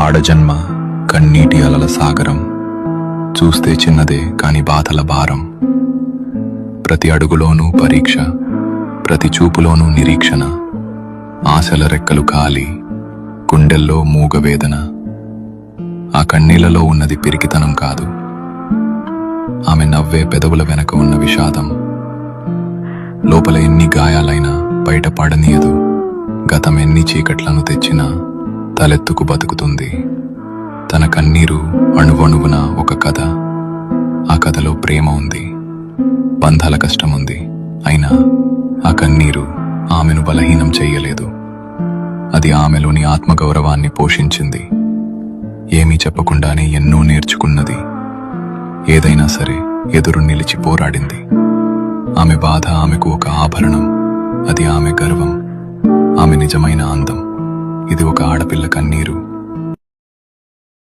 ఆడజన్మ కన్నీటి అలల సాగరం, చూస్తే చిన్నదే కాని బాధల భారం. ప్రతి అడుగులోనూ పరీక్ష, ప్రతి చూపులోనూ నిరీక్షణ. ఆశల రెక్కలు కాలి, గుండెల్లో మూగవేదన. ఆ కన్నీళ్లలో ఉన్నది పిరికితనం కాదు, ఆమె నవ్వే పెదవుల వెనక ఉన్న విషాదం. లోపల ఎన్ని గాయాలైనా బయట పడనీయదు, గతం ఎన్ని చీకట్లను తెచ్చినా తలెత్తుకు బతుకుతుంది. తన కన్నీరు అణువణువున ఒక కథ. ఆ కథలో ప్రేమ ఉంది, బంధాల కష్టముంది. అయినా ఆ కన్నీరు ఆమెను బలహీనం చెయ్యలేదు. అది ఆమెలోని ఆత్మగౌరవాన్ని పోషించింది. ఏమీ చెప్పకుండానే ఎన్నో నేర్చుకున్నది. ఏదైనా సరే ఎదురు నిలిచి పోరాడింది. ఆమె బాధ ఆమెకు ఒక ఆభరణం, అది ఆమె గర్వం, ఆమె నిజమైన అందం. ఇది ఒక ఆడపిల్ల కన్నీరు.